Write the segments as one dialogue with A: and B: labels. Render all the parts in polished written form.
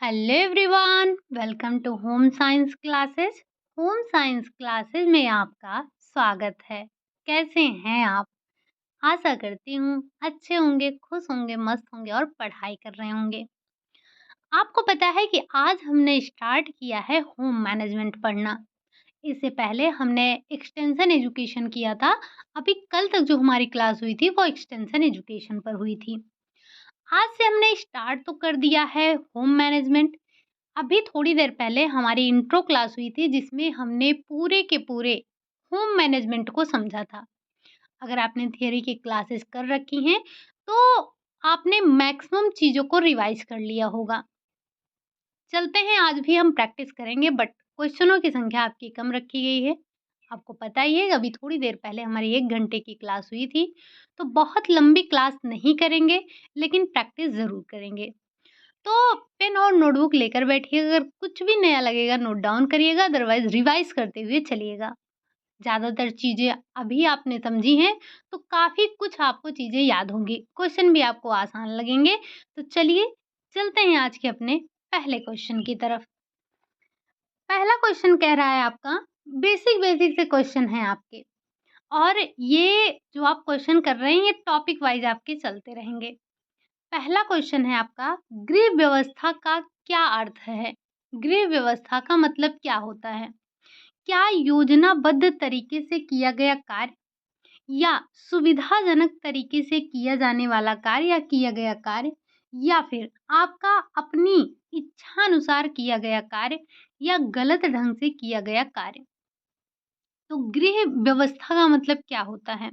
A: Hello everyone, welcome to home science classes. Home science classes में आपका स्वागत है। कैसे हैं आप? आशा करती हूँ अच्छे होंगे, खुश होंगे, मस्त होंगे और पढ़ाई कर रहे होंगे। आपको पता है कि आज हमने स्टार्ट किया है होम मैनेजमेंट पढ़ना। इससे पहले हमने एक्सटेंशन एजुकेशन किया था। अभी कल तक जो हमारी क्लास हुई थी वो एक्सटेंशन एजुकेशन पर हुई थी। आज से हमने स्टार्ट तो कर दिया है होम मैनेजमेंट। अभी थोड़ी देर पहले हमारी इंट्रो क्लास हुई थी जिसमें हमने पूरे के पूरे होम मैनेजमेंट को समझा था। अगर आपने थियरी की क्लासेस कर रखी हैं तो आपने मैक्सिमम चीज़ों को रिवाइज कर लिया होगा। चलते हैं, आज भी हम प्रैक्टिस करेंगे बट क्वेश्चनों की संख्या आपकी कम रखी गई है। आपको पता ही है अभी थोड़ी देर पहले हमारी 1 घंटे की क्लास हुई थी, तो बहुत लंबी क्लास नहीं करेंगे लेकिन प्रैक्टिस ज़रूर करेंगे। तो पेन और नोटबुक लेकर बैठिएगा, अगर कुछ भी नया लगेगा नोट डाउन करिएगा, अदरवाइज़ रिवाइज़ करते हुए चलिएगा। ज़्यादातर चीज़ें अभी आपने समझी हैं, तो काफ़ी कुछ आपको चीज़ें याद होंगी, क्वेश्चन भी आपको आसान लगेंगे। तो चलिए, चलते हैं आज के अपने पहले क्वेश्चन की तरफ। पहला क्वेश्चन कह रहा है आपका बेसिक से क्वेश्चन हैं आपके, और ये जो आप क्वेश्चन कर रहे हैं, ये टॉपिक वाइज़ आपके चलते रहेंगे। पहला क्वेश्चन है आपका, गृह व्यवस्था का क्या अर्थ है? गृह व्यवस्था का मतलब क्या होता है? क्या योजनाबद्ध तरीके से किया गया कार्य, या सुविधाजनक तरीके से किया जाने वाला कार्य या किया गया कार्य, या फिर आपका अपनी इच्छानुसार किया गया कार्य या गलत ढंग से किया गया कार्य? तो गृह व्यवस्था का मतलब क्या होता है?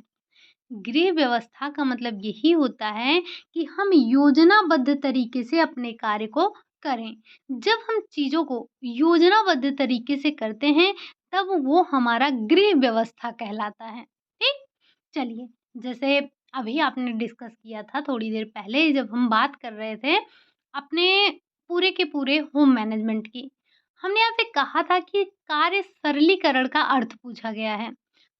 A: गृह व्यवस्था का मतलब यही होता है कि हम योजनाबद्ध तरीके से अपने कार्य को करें। जब हम चीज़ों को योजनाबद्ध तरीके से करते हैं, तब वो हमारा गृह व्यवस्था कहलाता है। ठीक? चलिए, जैसे अभी आपने डिस्कस किया था थोड़ी देर पहले जब हम बात कर रहे थे अपने पूरे के पूरे होम मैनेजमेंट की। हमने यहाँ पे कहा था कि कार्य सरलीकरण का अर्थ पूछा गया है।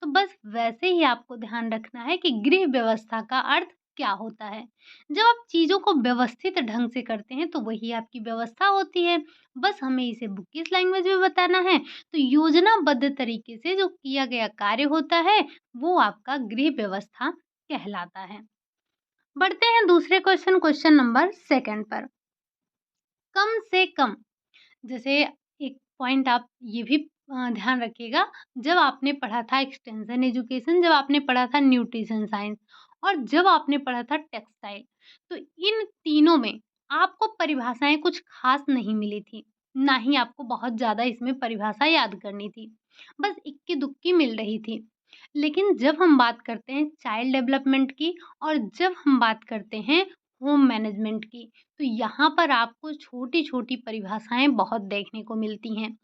A: तो बस वैसे ही आपको ध्यान रखना है कि गृह व्यवस्था का अर्थ क्या होता है। जब आप चीज़ों को व्यवस्थित ढंग से करते हैं तो वही आपकी व्यवस्था होती है। बस हमें इसे बुकिश लैंग्वेज में बताना है। तो योजनाबद्ध तरीके से जो किया गया कार्य होता है वो आपका गृह व्यवस्था कहलाता है। बढ़ते हैं दूसरे क्वेश्चन, क्वेश्चन नंबर सेकंड पर। कम से कम, जैसे एक पॉइंट आप ये भी ध्यान रखिएगा, जब आपने पढ़ा था एक्सटेंशन एजुकेशन, जब आपने पढ़ा था न्यूट्रिशन साइंस और जब आपने पढ़ा था टेक्सटाइल, तो इन तीनों में आपको परिभाषाएं कुछ खास नहीं मिली थी। ना ही आपको बहुत ज़्यादा इसमें परिभाषा याद करनी थी, बस इक्की दुक्की मिल रही थी। लेकिन जब हम बात करते हैं चाइल्ड डेवलपमेंट की और जब हम बात करते हैं होम मैनेजमेंट की, तो यहाँ पर आपको छोटी-छोटी परिभाषाएँ बहुत देखने को मिलती हैं।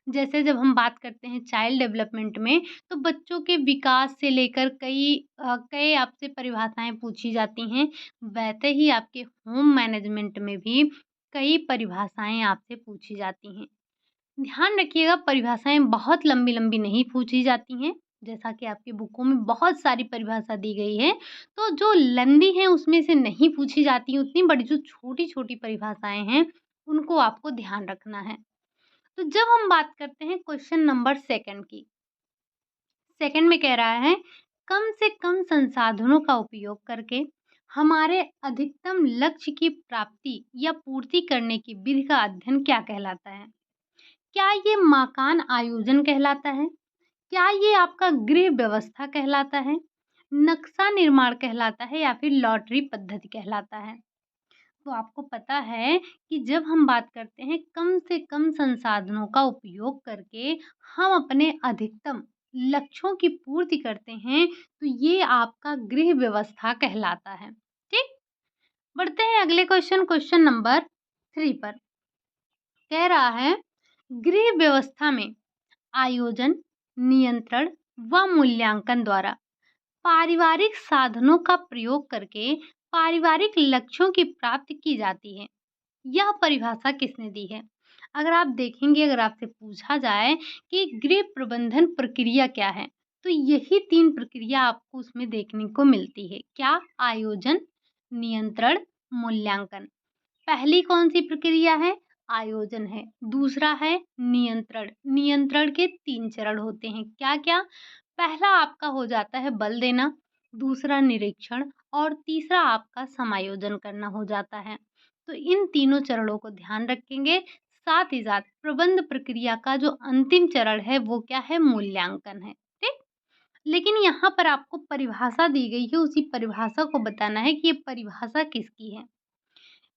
A: जैसे जब हम बात करते हैं चाइल्ड डेवलपमेंट में, तो बच्चों के विकास से लेकर कई आपसे परिभाषाएँ पूछी जाती हैं। वैसे ही आपके होम मैनेजमेंट में भी कई परिभाषाएँ आपसे पूछी जाती हैं। ध्यान रखिएगा, परिभाषाएँ बहुत लंबी-लंबी नहीं पूछी जाती हैं, जैसा कि आपकी बुकों में बहुत सारी परिभाषा दी गई है, तो जो लंबी हैं उसमें से नहीं पूछी जाती हैं उतनी, बड़ी जो छोटी-छोटी परिभाषाएँ हैं, उनको आपको ध्यान रखना है। तो जब हम बात करते हैं क्वेश्चन नंबर सेकंड की, सेकंड में कह रहा है, कम से कम संसाधनों का उपयोग करके हमारे अधिकतम लक्ष्य की प्राप्ति या पूर्ति करने की विधि का अध्ययन क्या कहलाता है? क्या ये मकान आयोजन कहलाता है? क्या ये आपका गृह व्यवस्था कहलाता है? नक्शा निर्माण कहलाता है या फिर लॉटरी पद्धति कहलाता है? तो आपको पता है कि जब हम बात करते हैं कम से कम संसाधनों का उपयोग करके हम अपने अधिकतम लक्ष्यों की पूर्ति करते हैं, तो ये आपका गृह व्यवस्था कहलाता है। ठीक? बढ़ते हैं अगले क्वेश्चन, क्वेश्चन नंबर 3 पर। कह रहा है, गृह व्यवस्था में आयोजन, नियंत्रण व मूल्यांकन द्वारा पारिवारिक साधनों का प्रयोग करके पारिवारिक लक्ष्यों की प्राप्ति की जाती है। यह परिभाषा किसने दी है? अगर आप देखेंगे, अगर आपसे पूछा जाए कि गृह प्रबंधन प्रक्रिया क्या है, तो यही 3 प्रक्रिया आपको उसमें देखने को मिलती है। क्या? आयोजन, नियंत्रण, मूल्यांकन। पहली कौन सी प्रक्रिया है? आयोजन है। दूसरा है नियंत्रण। नियंत्रण के 3 चरण होते हैं। क्या-क्या? पहला आपका हो जाता है बल देना, दूसरा निरीक्षण और तीसरा आपका समायोजन करना हो जाता है। तो इन तीनों चरणों को ध्यान रखेंगे। साथ ही साथ प्रबंध प्रक्रिया का जो अंतिम चरण है वो क्या है? मूल्यांकन है। ठीक? लेकिन यहाँ पर आपको परिभाषा दी गई है, उसी परिभाषा को बताना है कि ये परिभाषा किसकी है।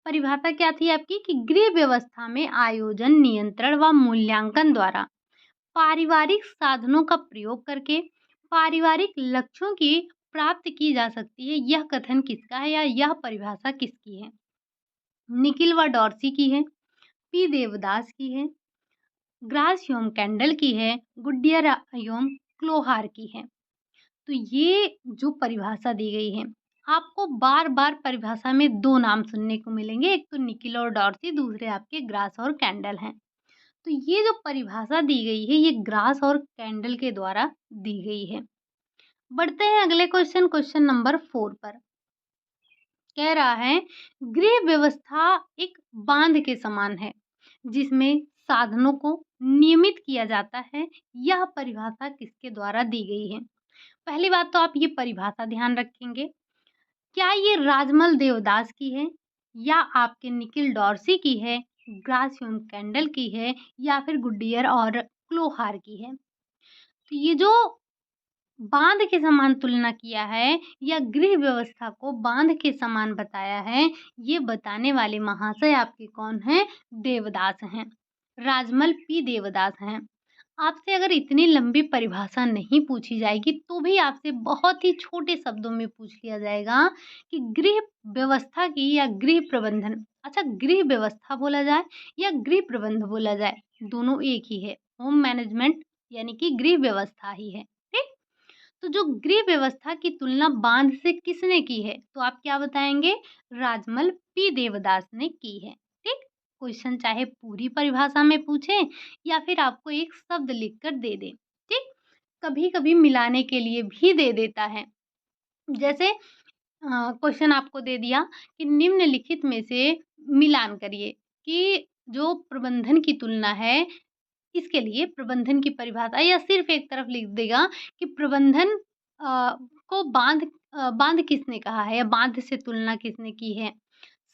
A: परिभाषा क्या थी आपकी कि गृह व्यवस्था में आयोजन, नियंत्रण व मूल्यांकन द्वारा पारिवारिक साधनों का प्रयोग करके पारिवारिक लक्ष्यों की प्राप्त की जा सकती है। यह कथन किसका है या यह परिभाषा किसकी है? निखिल व डॉर्सी की है, पी देवदास की है, ग्रास एवं कैंडल की है, गुडियर एवं क्लोहार की है। तो ये जो परिभाषा दी गई है, आपको बार-बार परिभाषा में 2 नाम सुनने को मिलेंगे, एक तो निकिल और डॉर्सी, दूसरे आपके ग्रास और कैंडल हैं। तो ये जो परिभाषा दी गई है, ये ग्रास और कैंडल के द्वारा दी गई है। बढ़ते हैं अगले क्वेश्चन नंबर 4 पर। कह रहा है, गृह व्यवस्था एक बांध के समान है, जिसमें साधनों को नियमित किया जाता है। यह परिभाषा किसके द्वारा दी गई है? पहली बात तो आप ये परिभाषा ध्यान रखेंगे। क्या ये राजमल देवदास की है या आपके निखिल डॉर्सी की है, ग्रास एवं कैंडल की है या फिर गुडियर और क्लोहार की है? तो ये जो बांध के समान तुलना किया है या गृह व्यवस्था को बांध के समान बताया है, ये बताने वाले महाशय आपके कौन हैं? देवदास हैं। राजमल पी देवदास हैं। आपसे अगर इतनी लंबी परिभाषा नहीं पूछी जाएगी, तो भी आपसे बहुत ही छोटे शब्दों में पूछ लिया जाएगा कि गृह व्यवस्था की या गृह प्रबंधन। अच्छा, गृह व्यवस्था बोला जाए या गृह प्रबंध बोला जाए, दोनों एक ही है। होम मैनेजमेंट यानी कि गृह व्यवस्था ही है। ठीक? तो जो गृह व्यवस्था की तुलना बांध से किसने की है? तो आप क्या बताएँगे? राजमल पी देवदास ने की है। ठीक? क्वेश्चन चाहे पूरी परिभाषा में पूछे या फिर आपको एक शब्द लिखकर दे दे। ठीक? कभी-कभी मिलाने के लिए भी दे देता है। जैसे क्वेश्चन आपको दे दिया कि निम्नलिखित में से मिलान करिए कि जो प्रबंधन की तुलना है, इसके लिए प्रबंधन की परिभाषा या सिर्फ़ एक तरफ लिख देगा कि प्रबंधन को बाँध किसने कहा है या बाँध से तुलना किसने की है?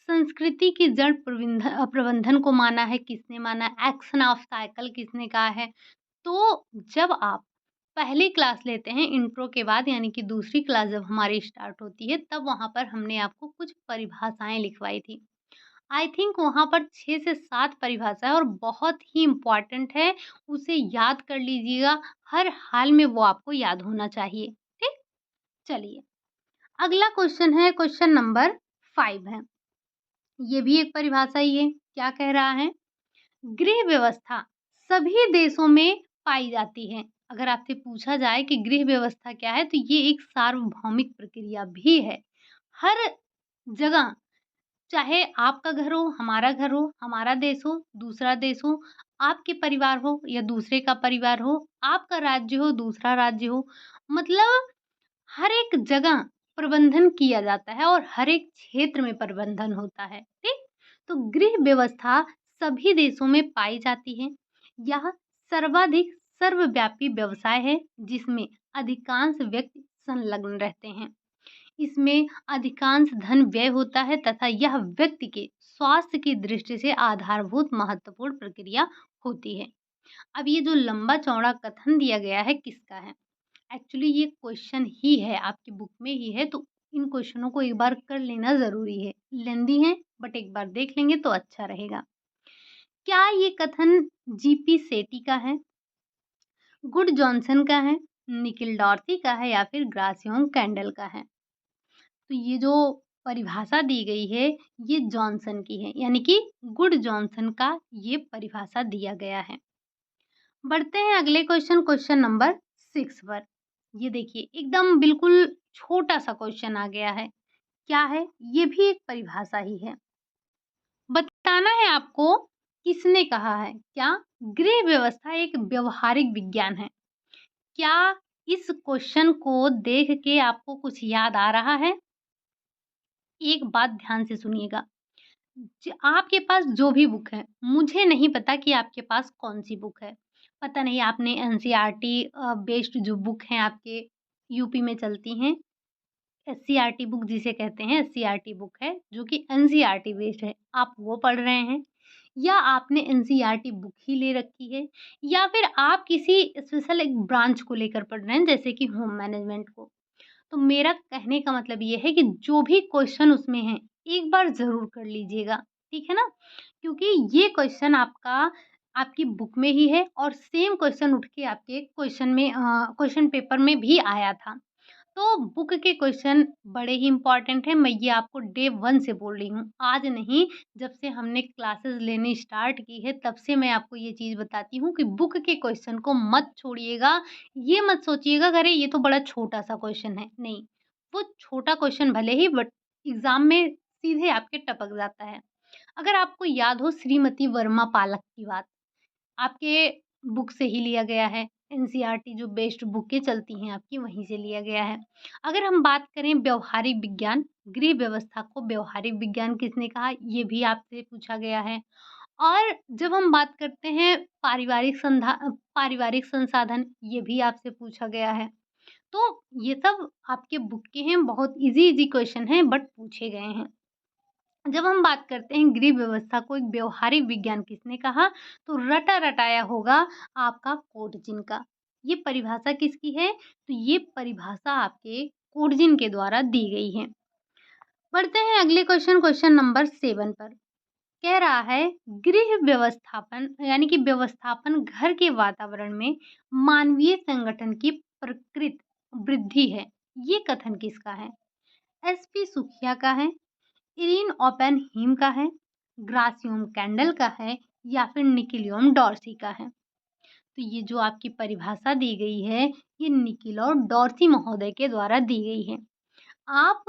A: संस्कृति की जड़ प्रबंधन को माना है, किसने माना? एक्शन ऑफ साइकिल किसने कहा है? तो जब आप पहली क्लास लेते हैं इंट्रो के बाद यानी कि दूसरी क्लास जब हमारी स्टार्ट होती है, तब वहाँ पर हमने आपको कुछ परिभाषाएँ लिखवाई थी। आई थिंक वहाँ पर 6 से 7 परिभाषा है और बहुत ही इम्पोर्टेंट है, उसे याद कर लीजिएगा, हर हाल में वो आपको याद होना चाहिए, ठीक? चलिए, अगला क्वेश्चन है क्वेश्चन नंबर 5 है, ये भी एक परिभाषा ही है, क्या कह रहा है? गृह व्यवस्था सभी देशों में पाई जाती है। अगर आपसे पूछा जाए कि गृह व्यवस्था क्या है, तो ये एक सार्वभौमिक प्रक्रिया भी है। हर जगह चाहे आपका घर हो, हमारा देश हो, दूसरा देश हो, आपके परिवार हो या दूसरे का परिवार हो, आपका राज्य हो, दूसरा राज्य हो, मतलब हर एक जगह प्रबंधन किया जाता है और हर एक क्षेत्र में प्रबंधन होता है, ठीक? तो गृह व्यवस्था सभी देशों में पाई जाती है। यह सर्वाधिक सर्वव्यापी व्यवसाय है, जिसमें अधिकांश व्यक्ति संलग्न रहते हैं। इसमें अधिकांश धन व्यय होता है तथा यह व्यक्ति के स्वास्थ्य की दृष्टि से आधारभूत महत्वपूर्ण प्रक्रिया होती है। अब ये जो लंबा चौड़ा कथन दिया गया है किसका है? एक्चुअली ये क्वेश्चन ही है, आपकी बुक में ही है, तो इन क्वेश्चनों को एक बार कर लेना ज़रूरी है। लेंदी है बट एक बार देख लेंगे तो अच्छा रहेगा। क्या ये कथन जीपी सेठी का है, गुड जॉनसन का है, निकिल डॉर्सी का है या फिर ग्रासियों कैंडल का है? तो ये जो परिभाषा दी गई है, ये जॉनसन की है, यानी कि गुड जॉनसन का ये परिभाषा दिया गया है। बढ़ते हैं अगले क्वेश्चन नंबर 6 पर। ये देखिए एकदम बिल्कुल छोटा-सा क्वेश्चन आ गया है। क्या है? ये भी एक परिभाषा ही है। बताना है आपको किसने कहा है? क्या? गृह व्यवस्था एक व्यवहारिक विज्ञान है। क्या इस क्वेश्चन को देख के आपको कुछ याद आ रहा है? एक बात ध्यान से सुनिएगा। आपके पास जो भी बुक है, मुझे नहीं पता कि आपके पास कौन-सी बुक है। पता नहीं आपने एनसीईआरटी बेस्ड जो बुक हैं आपके यूपी में चलती हैं, एससीईआरटी बुक जिसे कहते हैं एससीईआरटी बुक है, जो कि एनसीईआरटी बेस्ड है। आप वो पढ़ रहे हैं या आपने एनसीईआरटी बुक ही ले रखी है या फिर आप किसी स्पेशल एक ब्रांच को लेकर पढ़ रहे हैं जैसे कि होम मैनेजमेंट को। तो मेरा कहने का मतलब ये है कि जो भी क्वेश्चन उसमें हैं, एक बार ज़रूर कर लीजिएगा, ठीक है ना? क्योंकि ये क्वेश्चन आपकी बुक में ही है और सेम क्वेश्चन उठ के आपके क्वेश्चन पेपर में भी आया था। तो बुक के क्वेश्चन बड़े ही इम्पोर्टेंट हैं, मैं ये आपको डे 1 से बोल रही हूँ। आज नहीं, जब से हमने क्लासेस लेनी स्टार्ट की है, तब से मैं आपको ये चीज़ बताती हूँ कि बुक के क्वेश्चन को मत छोड़िएगा। ये मत सोचिएगा कि अरे! ये तो बड़ा छोटा-सा क्वेश्चन है, नहीं। वो छोटा क्वेश्चन भले ही बट एग्ज़ाम में सीधे आपके टपक जाता है। अगर आपको याद हो श्रीमती वर्मा पालक की बात, आपके बुक से ही लिया गया है। एनसीईआरटी जो बेस्ड बुकें चलती हैं आपकी, वहीं से लिया गया है। अगर हम बात करें व्यावहारिक विज्ञान, गृह व्यवस्था को व्यावहारिक विज्ञान किसने कहा? ये भी आपसे पूछा गया है। और जब हम बात करते हैं पारिवारिक संसाधन, ये भी आपसे पूछा गया है। तो ये सब आपके बुक के हैं, बहुत ईज़ी-ईज़ी क्वेश्चन हैं बट पूछे गए हैं। जब हम बात करते हैं गृह व्यवस्था को एक व्यवहारिक विज्ञान किसने कहा? तो रटा-रटाया होगा आपका कोटजिन का। ये परिभाषा किसकी है? तो ये परिभाषा आपके कोटजिन के द्वारा दी गई है। बढ़ते हैं अगले क्वेश्चन नंबर 7 पर। कह रहा है गृह व्यवस्थापन यानी कि व्यवस्थापन घर के वातावरण में मानवीय संगठन की प्रकृत वृद्धि है। ये कथन किसका है? एसपी सुखिया का है, इरीन ओपेनहीम का है, ग्रासियम कैंडल का है या फिर निकिलियम डॉर्सी का है। तो ये जो आपकी परिभाषा दी गई है, ये निकिल और डॉर्सी महोदय के द्वारा दी गई है। आप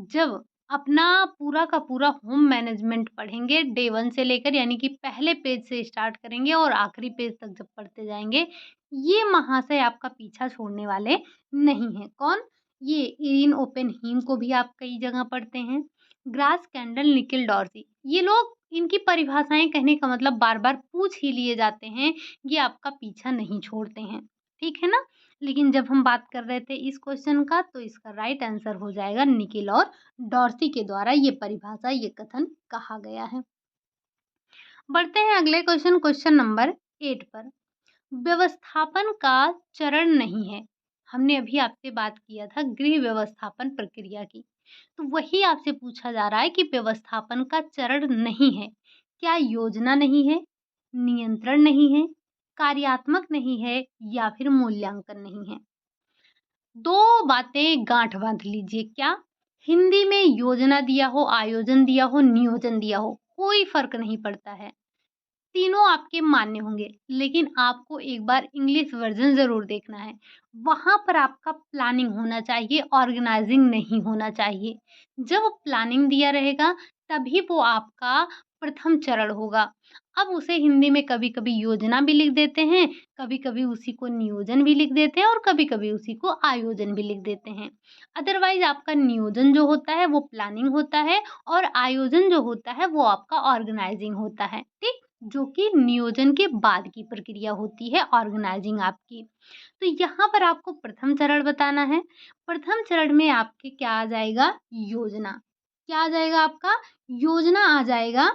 A: जब अपना पूरा का पूरा होम मैनेजमेंट पढ़ेंगे डे 1 से लेकर यानी कि पहले पेज से स्टार्ट करेंगे और आखिरी पेज तक जब पढ़ते जाएँगे, ये महाशय आपका पीछा छोड़ने वाले नहीं हैं। कौन? ये इरीन ओपेनहीम को भी आप कई जगह पढ़ते हैं। ग्रास कैंडल, निकिल डॉर्सी, ये लोग इनकी परिभाषाएँ कहने का मतलब बार-बार पूछ ही लिए जाते हैं, ये आपका पीछा नहीं छोड़ते हैं। ठीक है ना? लेकिन जब हम बात कर रहे थे इस क्वेश्चन का तो इसका राइट आंसर हो जाएगा निकिल और डॉर्सी के द्वारा ये परिभाषा, ये कथन कहा गया है। बढ़ते हैं अगले क्वेश्चन नंबर 8 पर। व्यवस्थापन का चरण नहीं है। हमने अभी आपसे बात किया था गृह व्यवस्थापन प्रक्रिया की। तो वही आपसे पूछा जा रहा है कि व्यवस्थापन का चरण नहीं है। क्या योजना नहीं है, नियंत्रण नहीं है, कार्यात्मक नहीं है या फिर मूल्यांकन नहीं है? 2 बातें गाँठ बाँध लीजिए। क्या? हिंदी में योजना दिया हो, आयोजन दिया हो, नियोजन दिया हो, कोई फ़र्क नहीं पड़ता है। तीनों आपके मान्य होंगे, लेकिन आपको एक बार इंग्लिश वर्ज़न ज़रूर देखना है। वहाँ पर आपका प्लानिंग होना चाहिए, ऑर्गेनाइज़िंग नहीं होना चाहिए। जब प्लानिंग दिया रहेगा, तभी वो आपका प्रथम चरण होगा। अब उसे हिंदी में कभी-कभी योजना भी लिख देते हैं, कभी-कभी उसी को नियोजन भी लिख देते हैं और कभी-कभी उसी को आयोजन भी लिख देते हैं। अदरवाइज़ आपका नियोजन जो होता है, वो प्लानिंग होता है और आयोजन जो होता है, वो आपका ऑर्गेनाइज़िंग होता है। ठीक? जो कि नियोजन के बाद की प्रक्रिया होती है ऑर्गेनाइजिंग आपकी। तो यहाँ पर आपको प्रथम चरण बताना है। प्रथम चरण में आपके क्या आ जाएगा? योजना। क्या आ जाएगा आपका? योजना आ जाएगा।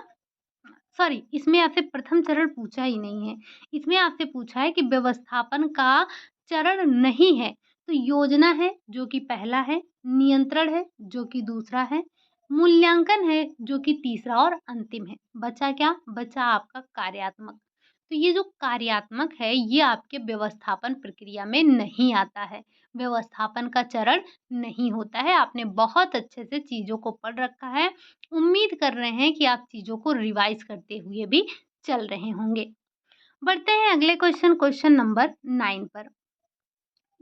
A: सॉरी, इसमें आपसे प्रथम चरण पूछा ही नहीं है। इसमें आपसे पूछा है कि व्यवस्थापन का चरण नहीं है, तो योजना है जो कि पहला है, नियंत्रण है जो कि दूसरा है, मूल्यांकन है जो कि तीसरा और अंतिम है। बचा क्या? बचा आपका कार्यात्मक। तो ये जो कार्यात्मक है, ये आपके व्यवस्थापन प्रक्रिया में नहीं आता है। व्यवस्थापन का चरण नहीं होता है। आपने बहुत अच्छे से चीज़ों को पढ़ रखा है। उम्मीद कर रहे हैं कि आप चीज़ों को रिवाइज़ करते हुए भी चल रहे होंगे। बढ़ते हैं अगले क्वेश्चन नंबर 9 पर।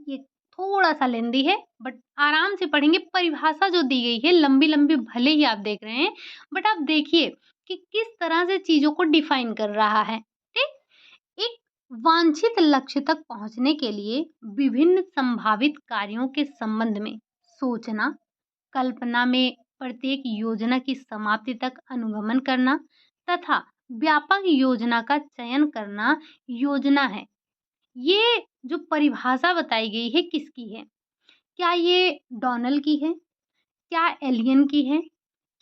A: ये थोड़ा-सा लेंदी है बट आराम से पढ़ेंगे। परिभाषा जो दी गई है लंबी-लंबी भले ही आप देख रहे हैं, बट आप देखिए कि किस तरह से चीज़ों को डिफ़ाइन कर रहा है, ठीक? एक वांछित लक्ष्य तक पहुँचने के लिए विभिन्न संभावित कार्यों के संबंध में सोचना, कल्पना में प्रत्येक योजना की समाप्ति तक अनुगमन करना तथा व्यापक योजना का चयन करना योजना है। ये जो परिभाषा बताई गई है किसकी है? क्या ये डॉनल की है? क्या एलियन की है?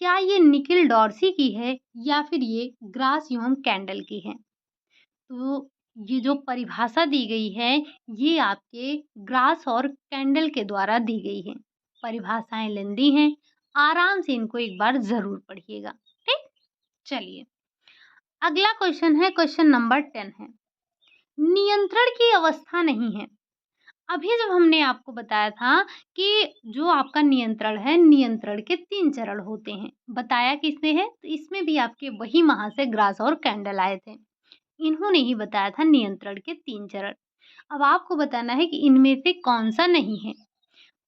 A: क्या ये निकिल डॉर्सी की है या फिर ये ग्रास एवं कैंडल की है? तो ये जो परिभाषा दी गई है, ये आपके ग्रास और कैंडल के द्वारा दी गई है। परिभाषाएँ लेंदी हैं, आराम से इनको एक बार ज़रूर पढ़िएगा, ठीक? चलिए, अगला क्वेश्चन है, क्वेश्चन नंबर 10 है, नियंत्रण की अवस्था नहीं है। अभी जब हमने आपको बताया था कि जो आपका नियंत्रण है, नियंत्रण के 3 चरण होते हैं। बताया किसने है? तो इसमें भी आपके वही महाशय ग्रास और कैंडल आए थे। इन्होंने ही बताया था नियंत्रण के 3 चरण। अब आपको बताना है कि इनमें से कौन-सा नहीं है।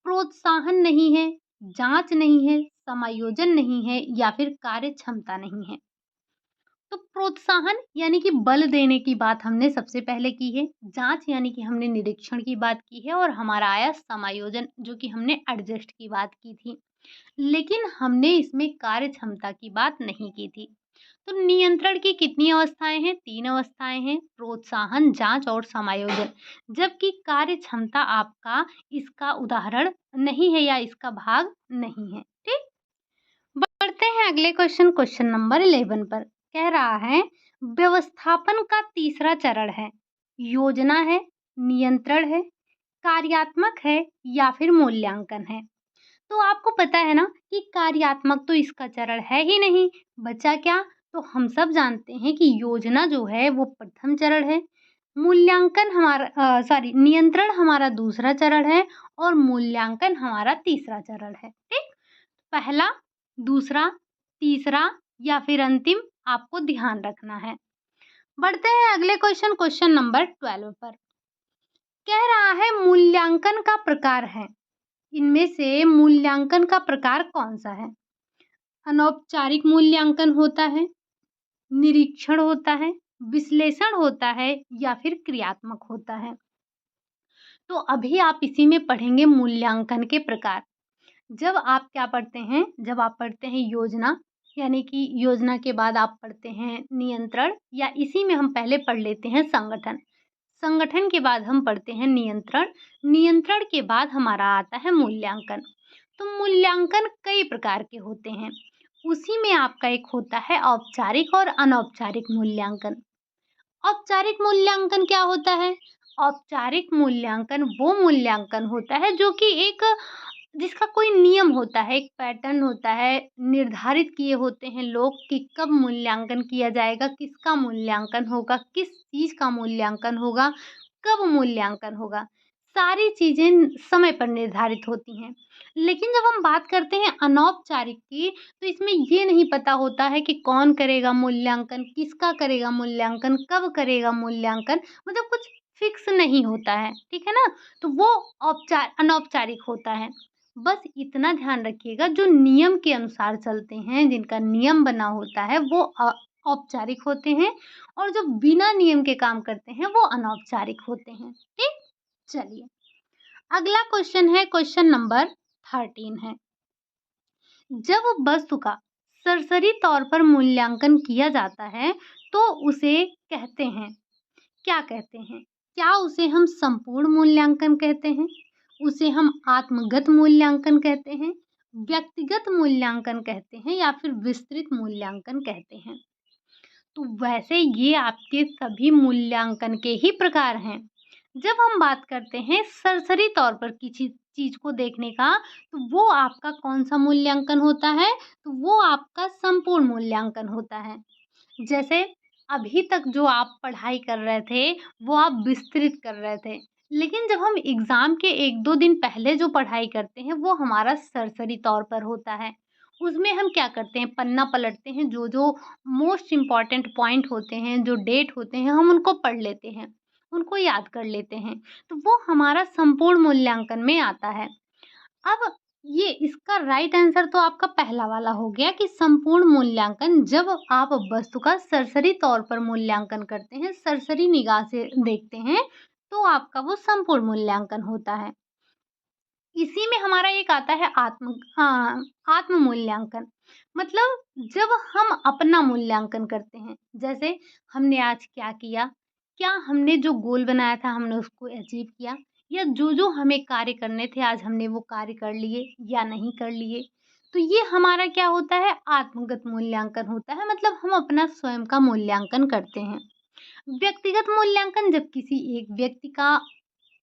A: प्रोत्साहन नहीं है, जाँच नहीं है, समायोजन नहीं है या फिर कार्य क्षमता नहीं है। तो प्रोत्साहन यानी कि बल देने की बात हमने सबसे पहले की है, जाँच यानी कि हमने निरीक्षण की बात की है और हमारा आया समायोजन जो कि हमने एडजस्ट की बात की थी। लेकिन हमने इसमें कार्य क्षमता की बात नहीं की थी। तो नियंत्रण की कितनी अवस्थाएँ हैं? 3 अवस्थाएँ हैं, प्रोत्साहन, जाँच और समायोजन। जबकि कार्य क्षमता आपका इसका उदाहरण नहीं है या इसका भाग नहीं है, ठीक? बढ़ते हैं अगले क्वेश्चन, क्वेश्चन नंबर 11 पर। कह रहा है व्यवस्थापन का तीसरा चरण है, योजना है, नियंत्रण है, कार्यात्मक है या फिर मूल्यांकन है। तो आपको पता है ना कि कार्यात्मक तो इसका चरण है ही नहीं, बचा क्या? तो हम सब जानते हैं कि योजना जो है वो प्रथम चरण है, मूल्यांकन हमारा नियंत्रण हमारा दूसरा चरण है और मूल्यांकन हमारा तीसरा चरण है, ठीक? पहला, दूसरा, तीसरा या फिर अंतिम आपको ध्यान रखना है। बढ़ते हैं अगले क्वेश्चन, क्वेश्चन नंबर 12 पर। कह रहा है मूल्यांकन का प्रकार है। इनमें से मूल्यांकन का प्रकार कौन-सा है? अनौपचारिक मूल्यांकन होता है, निरीक्षण होता है, विश्लेषण होता है या फिर क्रियात्मक होता है। तो अभी आप इसी में पढ़ेंगे मूल्यांकन के प्रकार। जब आप क्या पढ़ते हैं? जब आप पढ़ते हैं योजना, यानी कि योजना के बाद आप पढ़ते हैं नियंत्रण या इसी में हम पहले पढ़ लेते हैं संगठन। संगठन के बाद हम पढ़ते हैं नियंत्रण, नियंत्रण के बाद हमारा आता है मूल्यांकन। तो मूल्यांकन कई प्रकार के होते हैं, उसी में आपका एक होता है औपचारिक और अनौपचारिक मूल्यांकन। औपचारिक मूल्यांकन क्या होता है? औपचारिक मूल्यांकन वो मूल्यांकन होता है जो कि एक जिसका कोई नियम होता है, एक पैटर्न होता है, निर्धारित किए होते हैं लोग कि कब मूल्यांकन किया जाएगा, किसका मूल्यांकन होगा, किस चीज़ का मूल्यांकन होगा, कब मूल्यांकन होगा। सारी चीज़ें समय पर निर्धारित होती हैं। लेकिन जब हम बात करते हैं अनौपचारिक की, तो इसमें ये नहीं पता होता है कि कौन करेगा मूल्यांकन, किसका करेगा मूल्यांकन, कब करेगा मूल्यांकन, मतलब कुछ फिक्स नहीं होता है, ठीक है ना? तो वो अनौपचारिक होता है। बस इतना ध्यान रखिएगा जो नियम के अनुसार चलते हैं, जिनका नियम बना होता है वो औपचारिक होते हैं और जो बिना नियम के काम करते हैं वो अनौपचारिक होते हैं, ठीक? चलिए, अगला क्वेश्चन है, क्वेश्चन नंबर 13 है। जब वस्तु का सरसरी तौर पर मूल्यांकन किया जाता है तो उसे कहते हैं, क्या कहते हैं? क्या उसे हम संपूर्ण मूल्यांकन कहते हैं? उसे हम आत्मगत मूल्यांकन कहते हैं, व्यक्तिगत मूल्यांकन कहते हैं या फिर विस्तृत मूल्यांकन कहते हैं? तो वैसे ये आपके सभी मूल्यांकन के ही प्रकार हैं। जब हम बात करते हैं सरसरी तौर पर किसी चीज़ को देखने का, तो वो आपका कौन-सा मूल्यांकन होता है? तो वो आपका संपूर्ण मूल्यांकन होता है। जैसे अभी तक जो आप पढ़ाई कर रहे थे, वो आप विस्तृत कर रहे थे। लेकिन जब हम एग्ज़ाम के 1-2 दिन पहले जो पढ़ाई करते हैं, वो हमारा सरसरी तौर पर होता है। उसमें हम क्या करते हैं, पन्ना पलटते हैं, जो-जो मोस्ट इम्पोर्टेंट पॉइंट होते हैं, जो डेट होते हैं, हम उनको पढ़ लेते हैं, उनको याद कर लेते हैं। तो वो हमारा संपूर्ण मूल्यांकन में आता है। अब ये इसका राइट आंसर तो आपका पहला वाला हो गया कि संपूर्ण मूल्यांकन जब आप वस्तु का सरसरी तौर पर मूल्यांकन करते हैं, सरसरी निगाह से देखते हैं, तो आपका वो संपूर्ण मूल्यांकन होता है। इसी में हमारा एक आता है आत्म मूल्यांकन। मतलब जब हम अपना मूल्यांकन करते हैं, जैसे हमने आज क्या किया? क्या हमने जो गोल बनाया था हमने उसको अचीव किया? या जो-जो हमें कार्य करने थे आज हमने वो कार्य कर लिए या नहीं कर लिए? तो ये हमारा क्या होता है? आत्मगत मूल्यांकन होता है, मतलब हम अपना स्वयं का मूल्यांकन करते हैं। व्यक्तिगत मूल्यांकन जब किसी एक व्यक्ति का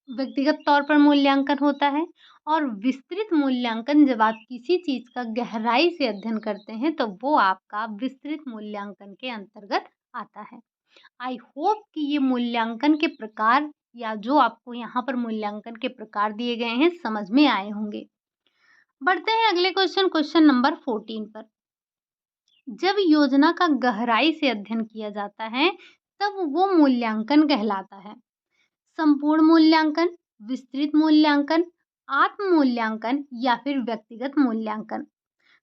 A: व्यक्तिगत तौर पर मूल्यांकन होता है, और विस्तृत मूल्यांकन जब आप किसी चीज़ का गहराई से अध्ययन करते हैं तो वो आपका विस्तृत मूल्यांकन के अंतर्गत आता है। आई होप कि ये मूल्यांकन के प्रकार या जो आपको यहाँ पर मूल्यांकन के प्रकार दिए गए हैं समझ में आए होंगे। बढ़ते हैं अगले क्वेश्चन नंबर 14 पर। जब योजना का गहराई से अध्ययन किया जाता है तब वो मूल्यांकन कहलाता है। संपूर्ण मूल्यांकन, विस्तृत मूल्यांकन, आत्म मूल्यांकन या फिर व्यक्तिगत मूल्यांकन।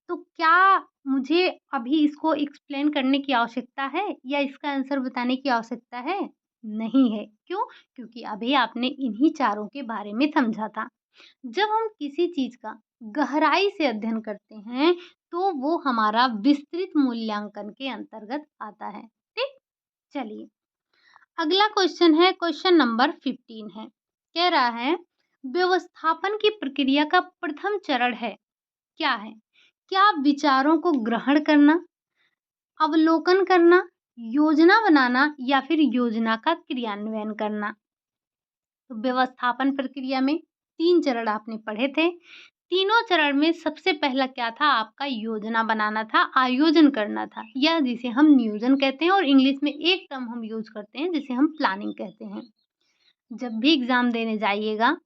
A: तो क्या मुझे अभी इसको एक्सप्लेन करने की आवश्यकता है या इसका आंसर बताने की आवश्यकता है? नहीं है। क्यों? क्योंकि अभी आपने इन्हीं चारों के बारे में समझा था। जब हम किसी चीज़ का गहराई से अध्ययन करते हैं, तो वो हमारा विस्तृत मूल्यांकन के अंतर्गत आता है। ठीक? चलिए। अगला क्वेश्चन नंबर 15 है। कह रहा है व्यवस्थापन की प्रक्रिया का प्रथम चरण है, क्या है? क्या विचारों को ग्रहण करना, अवलोकन करना, योजना बनाना या फिर योजना का क्रियान्वयन करना? तो व्यवस्थापन प्रक्रिया में 3 चरण आपने पढ़े थे। तीनों चरण में सबसे पहला क्या था? आपका योजना बनाना था, आयोजन करना था, या जिसे हम नियोजन कहते हैं, और इंग्लिश में एक टर्म हम यूज़ करते हैं जिसे हम प्लानिंग कहते हैं। जब भी एग्ज़ाम देने जाइएगा,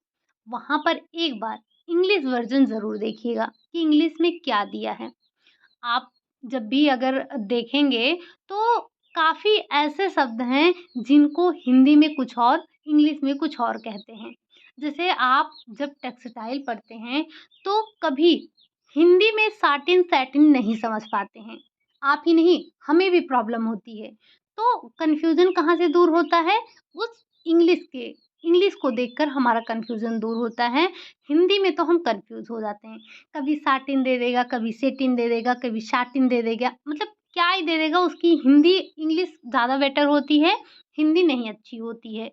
A: वहाँ पर एक बार इंग्लिश वर्ज़न ज़रूर देखिएगा कि इंग्लिश में क्या दिया है। आप जब भी अगर देखेंगे तो काफ़ी ऐसे शब्द हैं जिनको हिंदी में कुछ और, इंग्लिश में कुछ और कहते हैं। जैसे आप जब टेक्सटाइल पढ़ते हैं तो कभी हिंदी में साटिन सैटिन नहीं समझ पाते हैं। आप ही नहीं, हमें भी प्रॉब्लम होती है। तो कन्फ्यूज़न कहाँ से दूर होता है? उस इंग्लिश को देखकर हमारा कन्फ्यूज़न दूर होता है। हिंदी में तो हम कन्फ्यूज़ हो जाते हैं। कभी साटिन दे देगा, कभी सेटिन दे देगा, कभी शाटिन दे देगा, मतलब क्या ही दे देगा, उसकी हिंदी इंग्लिश ज़्यादा बेटर होती है, हिंदी नहीं अच्छी होती है।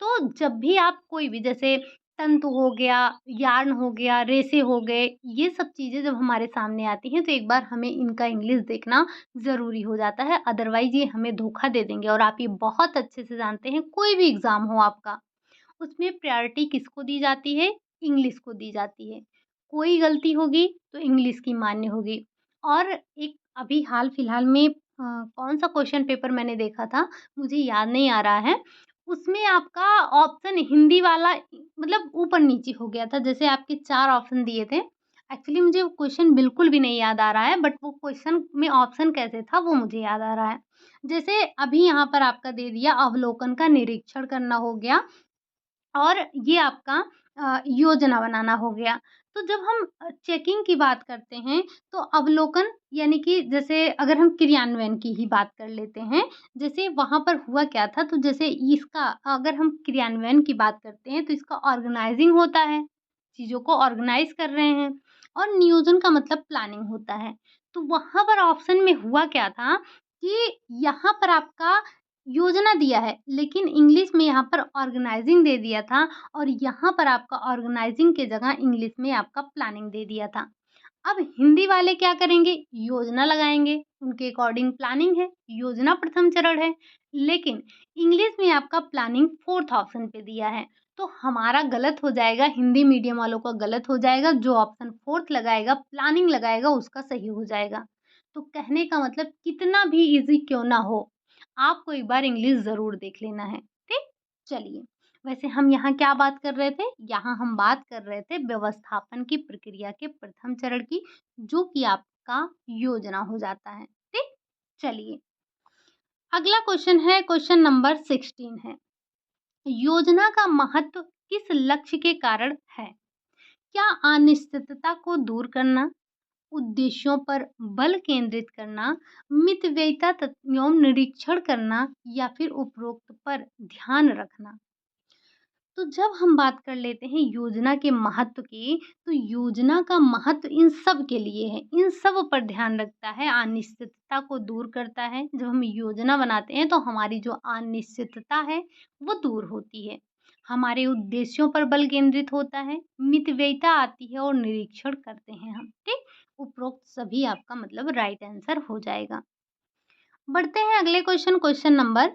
A: तो जब भी आप कोई भी जैसे तंतु हो गया, यार्न हो गया, रेशे हो गए, ये सब चीज़ें जब हमारे सामने आती हैं तो एक बार हमें इनका इंग्लिश देखना ज़रूरी हो जाता है, अदरवाइज़ ये हमें धोखा दे देंगे। और आप ये बहुत अच्छे से जानते हैं, कोई भी एग्ज़ाम हो आपका, उसमें प्रायोरिटी किसको दी जाती है? इंग्लिश को दी जाती है। कोई गलती होगी तो इंग्लिश की मान्य होगी। और एक अभी हाल-फिलहाल में कौन-सा क्वेश्चन पेपर मैंने देखा था, मुझे याद नहीं आ रहा है। उसमें आपका ऑप्शन हिंदी वाला मतलब ऊपर-नीचे हो गया था। जैसे आपके 4 ऑप्शन दिए थे। एक्चुअली मुझे वो क्वेश्चन बिल्कुल भी नहीं याद आ रहा है, बट वो क्वेश्चन में ऑप्शन कैसे था वो मुझे याद आ रहा है। जैसे अभी यहाँ पर आपका दे दिया अवलोकन का निरीक्षण करना हो गया, और ये आपका योजना बनाना हो गया। तो जब हम चेकिंग की बात करते हैं, तो अवलोकन यानी कि जैसे अगर हम क्रियान्वयन की ही बात कर लेते हैं, जैसे वहाँ पर हुआ क्या था, तो जैसे इसका अगर हम क्रियान्वयन की बात करते हैं, तो इसका ऑर्गनाइज़िंग होता है, चीज़ों को ऑर्गनाइज़ कर रहे हैं, और नियोजन का मतलब प्लानिंग होता है। तो वहाँ पर ऑप्शन में हुआ क्या था कि यहाँ पर आपका योजना दिया है, लेकिन इंग्लिश में यहाँ पर ऑर्गनाइज़िंग दे दिया था, और यहाँ पर आपका ऑर्गनाइज़िंग के जगह इंग्लिश में आपका प्लानिंग दे दिया था। अब हिंदी वाले क्या करेंगे? योजना लगाएँगे, उनके अकॉर्डिंग प्लानिंग है, योजना प्रथम चरण है, लेकिन इंग्लिश में आपका प्लानिंग 4th ऑप्शन पे दिया है। तो हमारा गलत हो जाएगा, हिंदी मीडियम वालों का गलत हो जाएगा, जो ऑप्शन 4th लगाएगा, प्लानिंग लगाएगा, उसका सही हो जाएगा। तो कहने का मतलब कितना भी ईज़ी क्यों ना हो, आपको एक बार इंग्लिश ज़रूर देख लेना है, ठीक? चलिए, वैसे हम यहाँ क्या बात कर रहे थे? यहाँ हम बात कर रहे थे व्यवस्थापन की प्रक्रिया के प्रथम चरण की, जो कि आपका योजना हो जाता है, ठीक? चलिए, अगला क्वेश्चन नंबर 16 है। योजना का महत्व किस लक्ष्य के कारण है? क्या अनिश्चितता को दूर करना, उद्देश्यों पर बल केंद्रित करना, मितव्ययिता एवं निरीक्षण करना या फिर उपरोक्त पर ध्यान रखना? तो जब हम बात कर लेते हैं योजना के महत्व की, तो योजना का महत्व इन सब के लिए है, इन सब पर ध्यान रखता है, अनिश्चितता को दूर करता है। जब हम योजना बनाते हैं तो हमारी जो अनिश्चितता है वो दूर होती है, हमारे उद्देश्यों पर बल केंद्रित होता है, मितव्ययिता आती है और निरीक्षण करते हैं हम, ठीक। उपरोक्त सभी आपका मतलब राइट आंसर हो जाएगा। बढ़ते हैं अगले क्वेश्चन, क्वेश्चन नंबर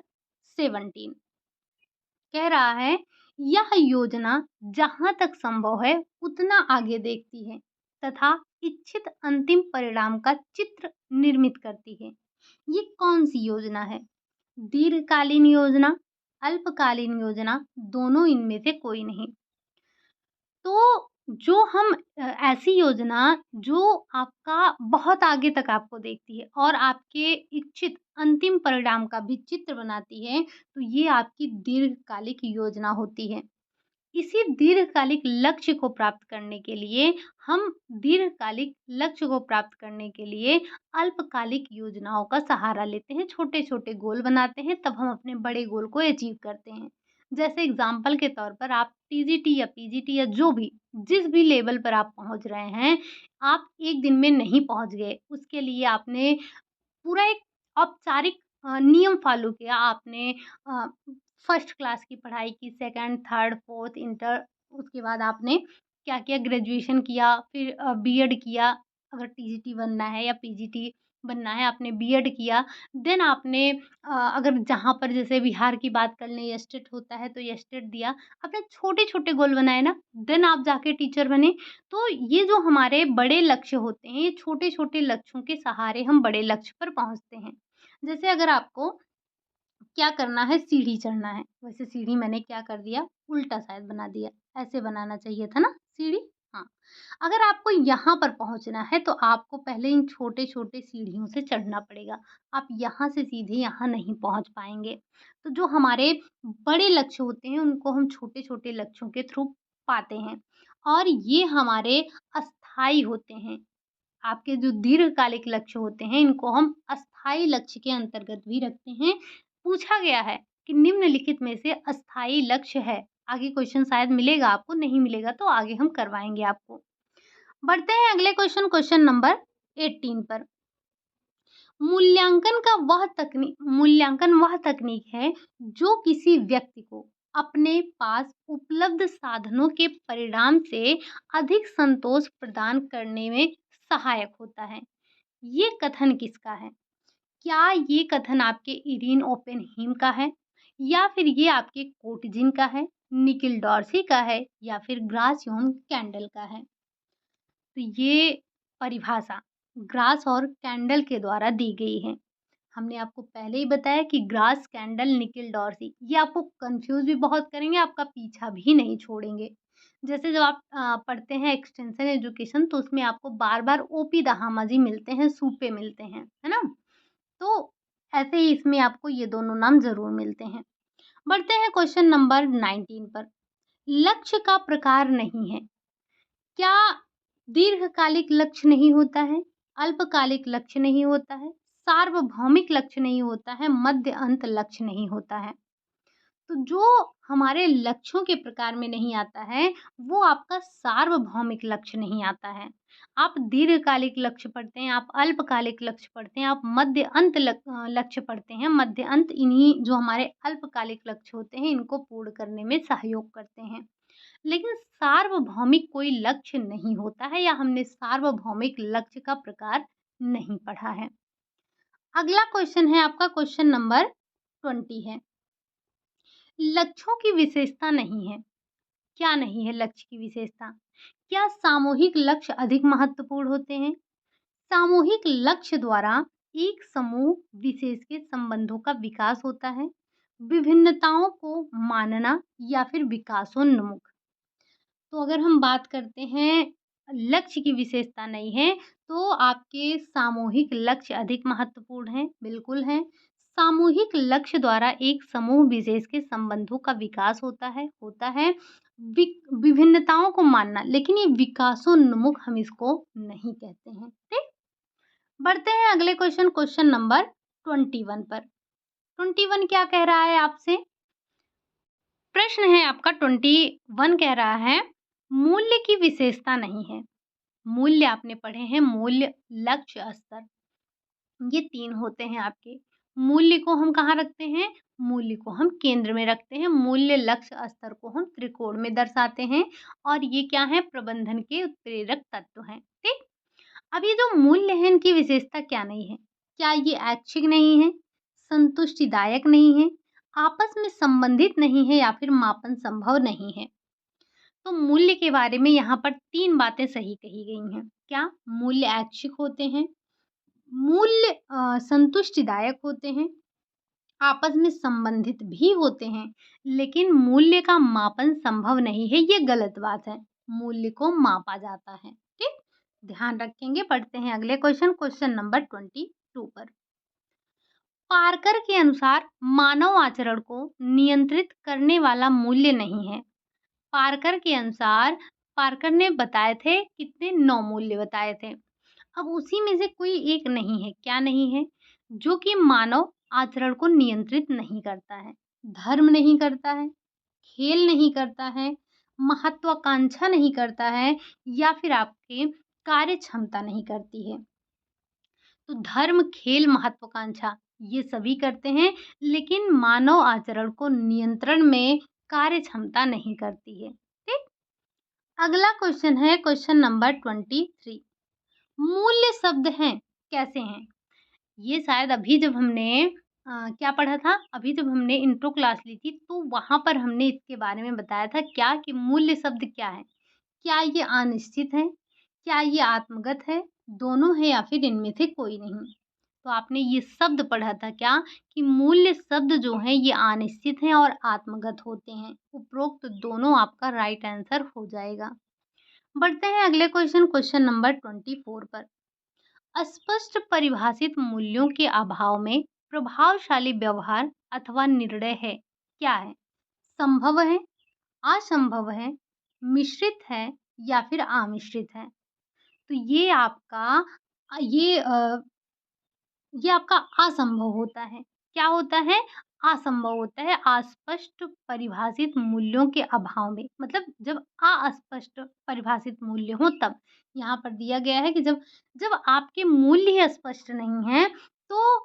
A: 17 कह रहा है, यह योजना जहाँ तक संभव है उतना आगे देखती है तथा इच्छित अंतिम परिणाम का चित्र निर्मित करती है। ये कौन सी योजना है? दीर्घकालीन योजना, अल्पकालीन योजना, दोनों इनमें से कोई नहीं। तो जो हम ऐसी योजना जो आपका बहुत आगे तक आपको देखती है और आपके इच्छित अंतिम परिणाम का भी चित्र बनाती है, तो ये आपकी दीर्घकालिक योजना होती है। इसी दीर्घकालिक लक्ष्य को प्राप्त करने के लिए हम दीर्घकालिक लक्ष्य को प्राप्त करने के लिए अल्पकालिक योजनाओं का सहारा लेते हैं, छोटे-छोटे गोल बनाते हैं, तब हम अपने बड़े गोल को अचीव करते हैं। जैसे एग्ज़ाम्पल के तौर पर आप टीजीटी या पीजीटी या जो भी जिस भी लेवल पर आप पहुँच रहे हैं, आप एक दिन में नहीं पहुँच गए। उसके लिए आपने पूरा एक औपचारिक नियम फ़ॉलो किया। आपने अ, फर्स्ट क्लास की पढ़ाई की, सेकंड, थर्ड, फोर्थ, इंटर, उसके बाद आपने क्या किया, ग्रेजुएशन किया, फिर बीएड किया, अगर टीजीटी बनना है या पीजीटी बनना है, आपने बीएड किया। देन आपने अगर जहाँ पर जैसे बिहार की बात कर लें, एस्टेट होता है तो एस्टेट दिया। आपने छोटे-छोटे गोल बनाए ना, देन आप जाके टीचर बने। तो ये जो हमारे बड़े लक्ष्य होते हैं, ये छोटे-छोटे लक्ष्यों के सहारे हम बड़े लक्ष्य पर पहुँचते हैं। जैसे अगर आपको क्या करना है, सीढ़ी चढ़ना है, वैसे सीढ़ी मैंने क्या कर दिया, उल्टा शायद बना दिया, ऐसे बनाना चाहिए था ना सीढ़ी? हाँ। अगर आपको यहाँ पर पहुँचना है तो आपको पहले इन छोटे-छोटे सीढ़ियों से चढ़ना पड़ेगा। आप यहाँ से सीधे यहाँ नहीं पहुँच पाएँगे। तो जो हमारे बड़े लक्ष्य होते हैं, उनको हम छोटे-छोटे लक्ष्यों के थ्रू पाते हैं और ये हमारे अस्थायी होते हैं। आपके जो दीर्घकालिक लक्ष्य होते हैं, इनको हम अस्थायी लक्ष्य के अंतर्गत भी रखते हैं। पूछा गया है कि निम्नलिखित में से अस्थायी लक्ष्य है। आगे क्वेश्चन शायद मिलेगा आपको, नहीं मिलेगा तो आगे हम करवाएँगे आपको। बढ़ते हैं अगले क्वेश्चन, क्वेश्चन नंबर 18 पर। मूल्यांकन वह तकनीक है जो किसी व्यक्ति को अपने पास उपलब्ध साधनों के परिणाम से अधिक संतोष प्रदान करने में सहायक होता है। ये कथन किसका है? क्या ये कथन आपके इरीन ओपेनहीम का है? या फिर ये आपके कोटजिन का है, निकिल डॉर्सी का है या फिर ग्रासियोन कैंडल का है? तो ये परिभाषा ग्रास और कैंडल के द्वारा दी गई है। हमने आपको पहले ही बताया कि ग्रास, कैंडल, निकिल डॉर्सी ये आपको कन्फ्यूज़ भी बहुत करेंगे, आपका पीछा भी नहीं छोड़ेंगे। जैसे जब आप पढ़ते हैं एक्सटेंशन एजुकेशन तो उसमें आपको बार-बार ओपी दहामा जी मिलते हैं, सूपे मिलते हैं, है ना? तो ऐसे ही इसमें आपको ये दोनों नाम ज़रूर मिलते हैं। बढ़ते हैं क्वेश्चन नंबर 19 पर। लक्ष्य का प्रकार नहीं है। क्या दीर्घकालिक लक्ष्य नहीं होता है? अल्पकालिक लक्ष्य नहीं होता है? सार्वभौमिक लक्ष्य नहीं होता है? मध्य अंत लक्ष्य नहीं होता है? तो जो हमारे लक्ष्यों के प्रकार में नहीं आता है, वो आपका सार्वभौमिक लक्ष्य नहीं आता है। आप दीर्घकालिक लक्ष्य पढ़ते हैं, आप अल्पकालिक लक्ष्य पढ़ते हैं, आप मध्य अंत लक्ष्य पढ़ते हैं। मध्य अंत इन्हीं जो हमारे अल्पकालिक लक्ष्य होते हैं, इनको पूर्ण करने में सहयोग करते हैं। लेकिन सार्वभौमिक कोई लक्ष्य नहीं होता है या हमने सार्वभौमिक लक्ष्य का प्रकार नहीं पढ़ा है। अगला क्वेश्चन है आपका क्वेश्चन नंबर 20 है। लक्ष्यों की विशेषता नहीं है। क्या नहीं है लक्ष्य की विशेषता? क्या सामूहिक लक्ष्य अधिक महत्वपूर्ण होते हैं? सामूहिक लक्ष्य द्वारा एक समूह विशेष के संबंधों का विकास होता है, विभिन्नताओं को मानना या फिर विकासोन्मुख। तो अगर हम बात करते हैं लक्ष्य की विशेषता नहीं है, तो आपके सामूहिक लक्ष्य अधिक महत्वपूर्ण हैं, बिल्कुल हैं। सामूहिक लक्ष्य द्वारा एक समूह विशेष के संबंधों का विकास होता है। विभिन्नताओं को मानना, लेकिन ये विकासोन्मुख हम इसको नहीं कहते हैं, ठीक? बढ़ते हैं अगले क्वेश्चन, क्वेश्चन नंबर 21 पर। 21 क्या कह रहा है आपसे? प्रश्न है आपका 21 कह रहा है, मूल्य की विशेषता नहीं है। मूल्य आपने पढ़े हैं, मूल्य, लक्ष्य, स्तर, ये 3 होते हैं आपके। मूल्य को हम कहाँ रखते हैं? मूल्य को हम केंद्र में रखते हैं। मूल्य, लक्ष्य, स्तर को हम त्रिकोण में दर्शाते हैं और ये क्या है? प्रबंधन के उत्प्रेरक तत्व हैं। ठीक? अब ये जो मूल्य है, इनकी विशेषता क्या नहीं है? क्या ये ऐच्छिक नहीं है? संतुष्टिदायक नहीं है? आपस में संबंधित नहीं है या फिर मापन संभव नहीं है? तो मूल्य के बारे में यहाँ पर 3 बातें सही कही गई हैं। क्या? मूल्य ऐच्छिक होते हैं, मूल्य संतुष्टिदायक होते हैं, आपस में संबंधित भी होते हैं, लेकिन मूल्य का मापन संभव नहीं है, ये गलत बात है। मूल्य को मापा जाता है। ठीक? ध्यान रखेंगे। पढ़ते हैं अगले क्वेश्चन, क्वेश्चन नंबर 22 पर। पार्कर के अनुसार मानव आचरण को नियंत्रित करने वाला मूल्य नहीं है। पार्कर के अनुसार, पार्कर ने बताए थे कितने? 9 मूल्य बताए थे। अब उसी में से कोई एक नहीं है, क्या नहीं है? जो कि मानव आचरण को नियंत्रित नहीं करता है। धर्म नहीं करता है, खेल नहीं करता है, महत्वाकांक्षा नहीं करता है या फिर आपके कार्य क्षमता नहीं करती है। तो धर्म, खेल, महत्वाकांक्षा ये सभी करते हैं, लेकिन मानव आचरण को नियंत्रण में कार्य क्षमता नहीं करती है। ठीक? अगला क्वेश्चन है क्वेश्चन नंबर 23। मूल्य शब्द हैं, कैसे हैं? ये शायद अभी जब हमने क्या पढ़ा था? अभी जब हमने इंट्रो क्लास ली थी, तो वहाँ पर हमने इसके बारे में बताया था क्या कि मूल्य शब्द क्या है? क्या ये अनिश्चित है? क्या ये आत्मगत है? दोनों है या फिर इनमें से कोई नहीं? तो आपने ये शब्द पढ़ा था क्या कि मूल्य शब्द जो हैं ये अनिश्चित हैं और आत्मगत होते हैं। उपरोक्त दोनों आपका राइट आंसर हो जाएगा। बढ़ते हैं अगले क्वेश्चन, क्वेश्चन नंबर 24 पर। अस्पष्ट परिभाषित मूल्यों के अभाव में प्रभावशाली व्यवहार अथवा निर्णय है, क्या है? संभव है, असंभव है, मिश्रित है या फिर अमिश्रित है? तो ये आपका असंभव होता है। क्या होता है? असंभव होता है। अस्पष्ट परिभाषित मूल्यों के अभाव में, मतलब जब अस्पष्ट परिभाषित मूल्य हो तब। यहाँ पर दिया गया है कि जब जब आपके मूल्य ही स्पष्ट नहीं हैं, तो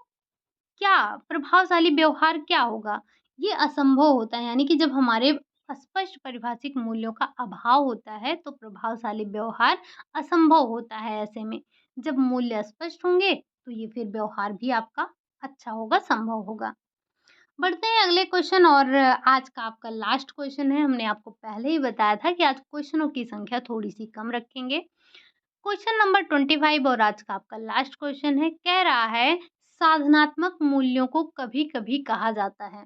A: क्या प्रभावशाली व्यवहार क्या होगा? ये असंभव होता है, यानी कि जब हमारे स्पष्ट परिभाषित मूल्यों का अभाव होता है, तो प्रभावशाली व्यवहार असंभव होता है ऐसे में। जब मूल्य स्पष्ट होंगे, तो ये फिर व्यवहार भी आपका अच्छा होगा, संभव होगा। बढ़ते हैं अगले क्वेश्चन और आज का आपका लास्ट क्वेश्चन है। हमने आपको पहले ही बताया था कि आज क्वेश्चनों की संख्या थोड़ी-सी कम रखेंगे। क्वेश्चन नंबर 25 और आज का आपका लास्ट क्वेश्चन है, कह रहा है साधनात्मक मूल्यों को कभी-कभी कहा जाता है।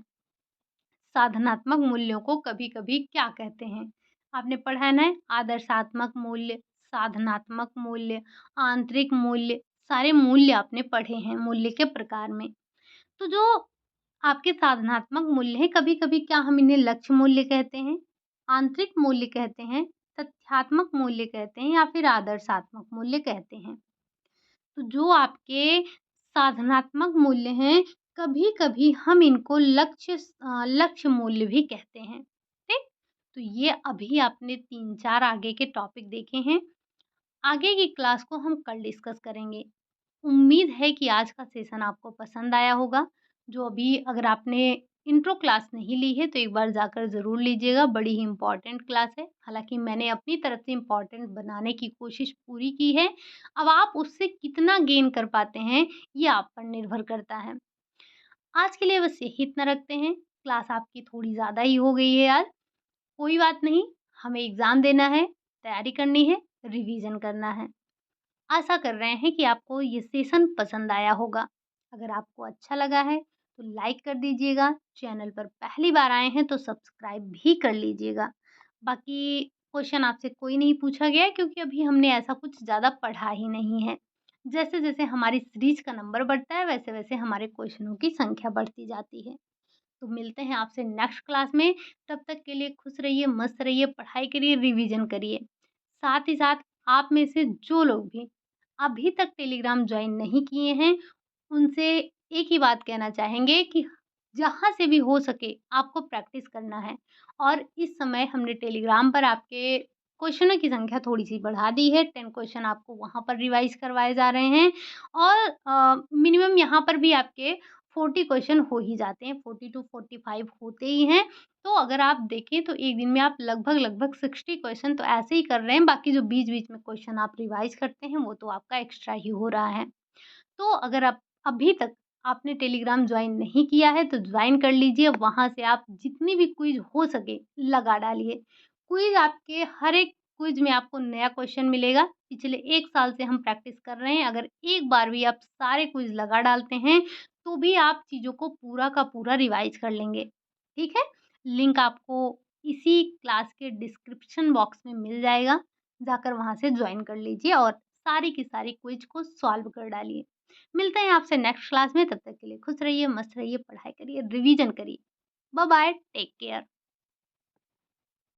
A: साधनात्मक मूल्यों को कभी-कभी क्या कहते हैं? आपने पढ़ा है ना, आदर्शात्मक मूल्य, साधनात्मक मूल्य, आंतरिक मूल्य, सारे मूल्य आपने पढ़े हैं मूल्य के प्रकार में। तो जो आपके साधनात्मक मूल्य हैं, कभी-कभी क्या हम इन्हें लक्ष्य मूल्य कहते हैं, आंतरिक मूल्य कहते हैं, तथ्यात्मक मूल्य कहते हैं या फिर आदर्शात्मक मूल्य कहते हैं। तो जो आपके साधनात्मक मूल्य हैं, कभी-कभी हम इनको लक्ष्य मूल्य भी कहते हैं। ठीक? तो ये अभी आपने 3-4 आगे के टॉपिक देखे हैं। आगे की क्लास को हम कल डिस्कस करेंगे। उम्मीद है कि आज का सेशन आपको पसंद आया होगा। जो अभी अगर आपने इंट्रो क्लास नहीं ली है तो एक बार जाकर ज़रूर लीजिएगा, बड़ी ही इम्पोर्टेंट क्लास है। हालाँकि मैंने अपनी तरफ से इम्पोर्टेंट बनाने की कोशिश पूरी की है। अब आप उससे कितना गेन कर पाते हैं, ये आप पर निर्भर करता है। आज के लिए बस यही इतना रखते हैं। क्लास आपकी थोड़ी ज़्यादा ही हो गई है आज। कोई बात नहीं, हमें एग्ज़ाम देना है, तैयारी करनी है, रिवीज़न करना है। आशा कर रहे हैं कि आपको ये सेशन पसंद आया होगा। अगर आपको अच्छा लगा है तो लाइक कर दीजिएगा, चैनल पर पहली बार आए हैं तो सब्सक्राइब भी कर लीजिएगा। बाकी क्वेश्चन आपसे कोई नहीं पूछा गया है क्योंकि अभी हमने ऐसा कुछ ज़्यादा पढ़ा ही नहीं है। जैसे-जैसे हमारी सीरीज़ का नंबर बढ़ता है वैसे-वैसे हमारे क्वेश्चनों की संख्या बढ़ती जाती है। तो मिलते हैं आपसे नेक्स्ट क्लास में, तब तक के लिए खुश रहिए, मस्त रहिए, पढ़ाई करिए, रिवीजन करिए। साथ ही साथ आप में से जो लोग भी अभी तक टेलीग्राम जॉइन नहीं किए हैं, उनसे एक ही बात कहना चाहेंगे कि जहाँ से भी हो सके आपको प्रैक्टिस करना है। और इस समय हमने टेलीग्राम पर आपके क्वेश्चनों की संख्या थोड़ी-सी बढ़ा दी है, 10 क्वेश्चन आपको वहाँ पर रिवाइज़ करवाए जा रहे हैं और मिनिमम यहाँ पर भी आपके 40 क्वेश्चन हो ही जाते हैं, 40 टू 45 होते ही हैं। तो अगर आप देखें तो एक दिन में आप लगभग-लगभग 60 क्वेश्चन तो ऐसे ही कर रहे हैं, बाकी जो बीच-बीच में क्वेश्चन आप रिवाइज़ करते हैं, वो तो आपका एक्स्ट्रा ही हो रहा है। तो अगर आप अभी तक आपने टेलीग्राम जॉइन नहीं किया है तो जॉइन कर लीजिए, वहाँ से आप जितनी भी क्विज़ हो सके लगा डालिए। क्विज़ आपके हर एक क्विज़ में आपको नया क्वेश्चन मिलेगा। पिछले 1 साल से हम प्रैक्टिस कर रहे हैं, अगर एक बार भी आप सारे क्विज़ लगा डालते हैं, तो भी आप चीज़ों को पूरा का पूरा रिवाइज़ कर लेंगे। ठीक है? लिंक आपको इसी क्लास के डिस्क्रिप्शन बॉक्स में मिल जाएगा, जाकर वहाँ से जॉइन कर लीजिए और सारी की सारी क्विज़ को सॉल्व कर डालिए। मिलते हैं आपसे नेक्स्ट क्लास में, तब तक के लिए खुश रहिए, मस्त रहिए, पढ़ाई करिए, रिवीजन करिए। Bye bye, take care.